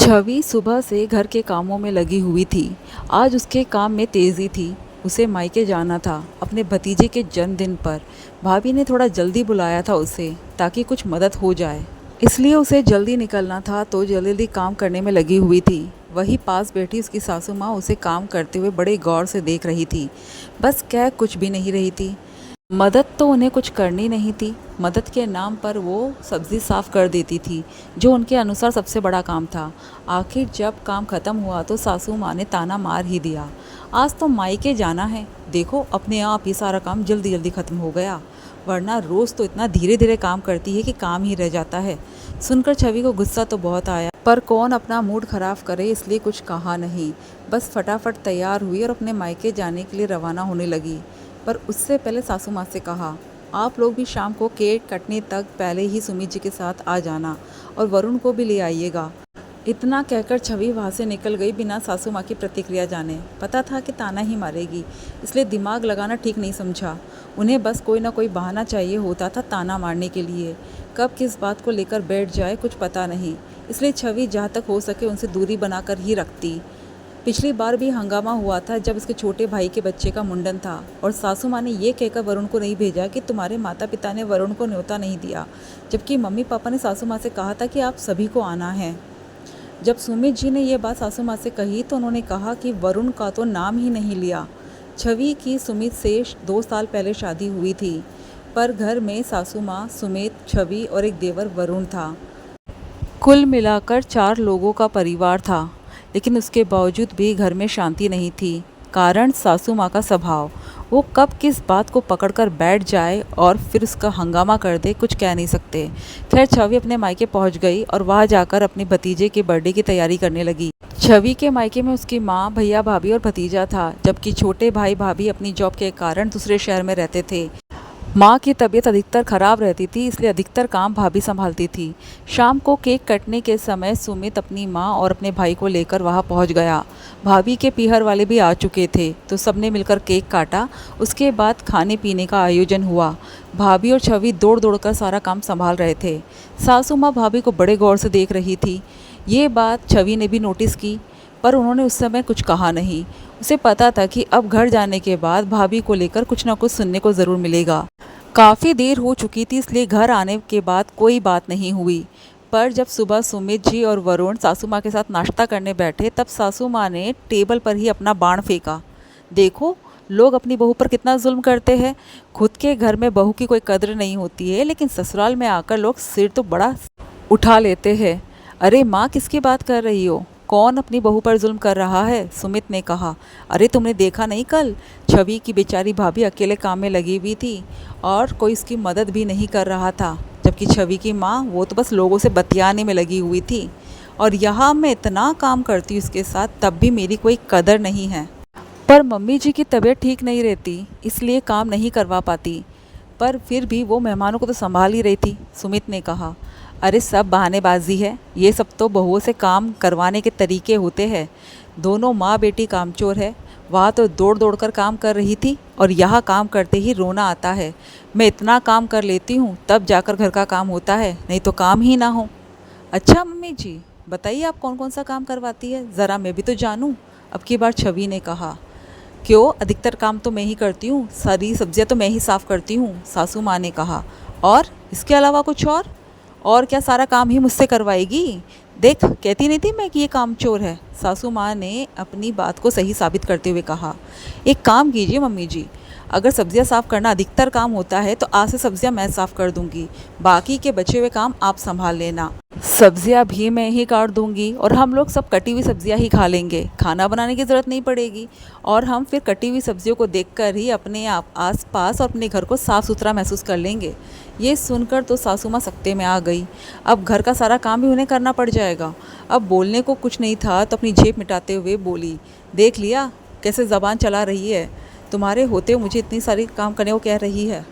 छवि सुबह से घर के कामों में लगी हुई थी। आज उसके काम में तेज़ी थी। उसे मायके जाना था अपने भतीजे के जन्मदिन पर। भाभी ने थोड़ा जल्दी बुलाया था उसे ताकि कुछ मदद हो जाए, इसलिए उसे जल्दी निकलना था तो जल्दी जल्दी काम करने में लगी हुई थी। वहीं पास बैठी उसकी सासू माँ उसे काम करते हुए बड़े गौर से देख रही थी। बस कह कुछ भी नहीं रही थी। मदद तो उन्हें कुछ करनी नहीं थी। मदद के नाम पर वो सब्ज़ी साफ़ कर देती थी, जो उनके अनुसार सबसे बड़ा काम था। आखिर जब काम ख़त्म हुआ तो सासू माँ ने ताना मार ही दिया, आज तो मायके जाना है, देखो अपने आप ही सारा काम जल्दी जल्दी ख़त्म हो गया, वरना रोज़ तो इतना धीरे धीरे काम करती है कि काम ही रह जाता है। सुनकर छवि को गुस्सा तो बहुत आया, पर कौन अपना मूड ख़राब करे, इसलिए कुछ कहा नहीं। बस फटाफट तैयार हुई और अपने मायके जाने के लिए रवाना होने लगी। पर उससे पहले सासू माँ से कहा, आप लोग भी शाम को केक कटने तक पहले ही सुमित जी के साथ आ जाना और वरुण को भी ले आइएगा। इतना कहकर छवि वहाँ से निकल गई बिना सासू माँ की प्रतिक्रिया जाने। पता था कि ताना ही मारेगी, इसलिए दिमाग लगाना ठीक नहीं समझा। उन्हें बस कोई ना कोई बहाना चाहिए होता था ताना मारने के लिए। कब किस बात को लेकर बैठ जाए कुछ पता नहीं, इसलिए छवि जहाँ तक हो सके उनसे दूरी बनाकर ही रखती। पिछली बार भी हंगामा हुआ था जब उसके छोटे भाई के बच्चे का मुंडन था और सासू माँ ने ये कहकर वरुण को नहीं भेजा कि तुम्हारे माता पिता ने वरुण को न्योता नहीं दिया, जबकि मम्मी पापा ने सासू माँ से कहा था कि आप सभी को आना है। जब सुमित जी ने यह बात सासू माँ से कही तो उन्होंने कहा कि वरुण का तो नाम ही नहीं लिया। छवि की सुमित से 2 साल पहले शादी हुई थी, पर घर में सासू माँ, सुमित, छवि और एक देवर वरुण था। कुल मिलाकर 4 लोगों का परिवार था, लेकिन उसके बावजूद भी घर में शांति नहीं थी। कारण सासू माँ का स्वभाव, वो कब किस बात को पकड़कर बैठ जाए और फिर उसका हंगामा कर दे, कुछ कह नहीं सकते। खैर छवि अपने मायके पहुंच गई और वहां जाकर अपने भतीजे के बर्थडे की तैयारी करने लगी। छवि के मायके में उसकी माँ, भैया, भाभी और भतीजा था, जबकि छोटे भाई भाभी अपनी जॉब के कारण दूसरे शहर में रहते थे। माँ की तबीयत अधिकतर ख़राब रहती थी, इसलिए अधिकतर काम भाभी संभालती थी। शाम को केक कटने के समय सुमित अपनी माँ और अपने भाई को लेकर वहाँ पहुँच गया। भाभी के पीहर वाले भी आ चुके थे, तो सबने मिलकर केक काटा। उसके बाद खाने पीने का आयोजन हुआ। भाभी और छवि दौड़ दौड़ कर सारा काम संभाल रहे थे। सासू माँ भाभी को बड़े गौर से देख रही थी। ये बात छवि ने भी नोटिस की, पर उन्होंने उस समय कुछ कहा नहीं। उसे पता था कि अब घर जाने के बाद भाभी को लेकर कुछ ना कुछ सुनने को ज़रूर मिलेगा। काफ़ी देर हो चुकी थी, इसलिए घर आने के बाद कोई बात नहीं हुई। पर जब सुबह सुमित जी और वरुण सासू माँ के साथ नाश्ता करने बैठे, तब सासू माँ ने टेबल पर ही अपना बाण फेंका। देखो लोग अपनी बहू पर कितना जुल्म करते हैं। खुद के घर में बहू की कोई कद्र नहीं होती है, लेकिन ससुराल में आकर लोग सिर तो बड़ा उठा लेते हैं। अरे माँ, किसकी बात कर रही हो? कौन अपनी बहू पर जुल्म कर रहा है? सुमित ने कहा। अरे तुमने देखा नहीं, कल छवि की बेचारी भाभी अकेले काम में लगी हुई थी और कोई उसकी मदद भी नहीं कर रहा था, जबकि छवि की माँ, वो तो बस लोगों से बतियाने में लगी हुई थी। और यहाँ मैं इतना काम करती हूँ उसके साथ, तब भी मेरी कोई कदर नहीं है। पर मम्मी जी की तबीयत ठीक नहीं रहती, इसलिए काम नहीं करवा पाती, पर फिर भी वो मेहमानों को तो संभाल ही रही थी, सुमित ने कहा। अरे सब बहानेबाजी है, ये सब तो बहुओं से काम करवाने के तरीके होते हैं। दोनों माँ बेटी कामचोर है। वहाँ तो दौड़ दौड़ कर काम कर रही थी और यहाँ काम करते ही रोना आता है। मैं इतना काम कर लेती हूँ तब जाकर घर का काम होता है, नहीं तो काम ही ना हो। अच्छा मम्मी जी, बताइए आप कौन कौन सा काम करवाती है, ज़रा मैं भी तो जानूँ। अब की बार छवि ने कहा। क्यों, अधिकतर काम तो मैं ही करती हूँ, सारी सब्जियाँ तो मैं ही साफ़ करती हूँ, सासू माँ ने कहा। और इसके अलावा कुछ और क्या सारा काम ही मुझसे करवाएगी? देख, कहती नहीं थी मैं कि ये कामचोर है, सासू माँ ने अपनी बात को सही साबित करते हुए कहा। एक काम कीजिए मम्मी जी, अगर सब्जियां साफ़ करना अधिकतर काम होता है तो आज से सब्जियां मैं साफ़ कर दूंगी, बाकी के बचे हुए काम आप संभाल लेना। सब्जियां भी मैं ही काट दूंगी और हम लोग सब कटी हुई सब्जियां ही खा लेंगे, खाना बनाने की ज़रूरत नहीं पड़ेगी। और हम फिर कटी हुई सब्जियों को देखकर ही अपने आप आस पास और अपने घर को साफ़ सुथरा महसूस कर लेंगे। ये सुनकर तो सासू माँ सकते में आ गई। अब घर का सारा काम भी उन्हें करना पड़ जाएगा। अब बोलने को कुछ नहीं था तो अपनी जेब मिटाते हुए बोली, देख लिया कैसे ज़बान चला रही है, तुम्हारे होते मुझे इतनी सारी काम करने को कह रही है।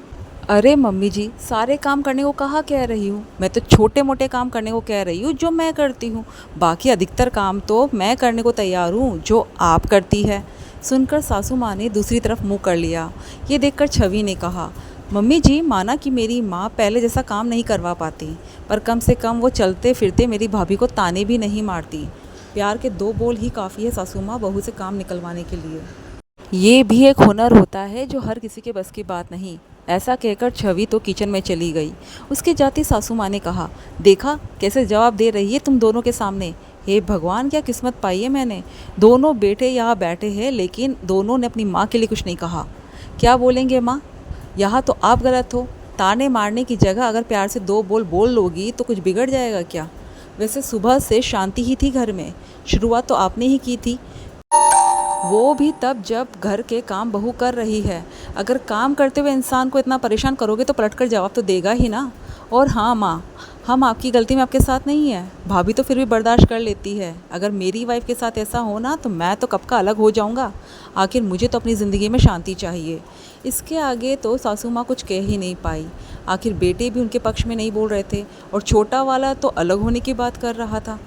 अरे मम्मी जी, सारे काम करने को कहाँ कह रही हूँ, मैं तो छोटे मोटे काम करने को कह रही हूँ जो मैं करती हूँ, बाकी अधिकतर काम तो मैं करने को तैयार हूँ जो आप करती है। सुनकर सासू माँ ने दूसरी तरफ मुँह कर लिया। ये देखकर छवि ने कहा, मम्मी जी, माना कि मेरी माँ पहले जैसा काम नहीं करवा पाती, पर कम से कम वो चलते फिरते मेरी भाभी को ताने भी नहीं मारती। प्यार के 2 बोल ही काफ़ी है सासू माँ बहू से काम निकलवाने के लिए। ये भी एक हुनर होता है जो हर किसी के बस की बात नहीं। ऐसा कहकर छवि तो किचन में चली गई। उसके जाते सासू माँ ने कहा, देखा कैसे जवाब दे रही है तुम दोनों के सामने। हे भगवान, क्या किस्मत पाई है मैंने। दोनों बेटे यहाँ बैठे हैं लेकिन दोनों ने अपनी माँ के लिए कुछ नहीं कहा। क्या बोलेंगे माँ? यहाँ तो आप गलत हो। ताने मारने की जगह अगर प्यार से 2 बोल बोल लोगी तो कुछ बिगड़ जाएगा क्या? वैसे सुबह से शांति ही थी घर में। शुरुआत तो आपने ही की थी, वो भी तब जब घर के काम बहू कर रही है। अगर काम करते हुए इंसान को इतना परेशान करोगे तो पलटकर जवाब तो देगा ही ना। और हाँ माँ, हम आपकी गलती में आपके साथ नहीं है। भाभी तो फिर भी बर्दाश्त कर लेती है। अगर मेरी वाइफ के साथ ऐसा हो ना तो मैं तो कब का अलग हो जाऊँगा। आखिर मुझे तो अपनी ज़िंदगी में शांति चाहिए। इसके आगे तो सासू माँ कुछ कह ही नहीं पाई। आखिर बेटे भी उनके पक्ष में नहीं बोल रहे थे और छोटा वाला तो अलग होने की बात कर रहा था।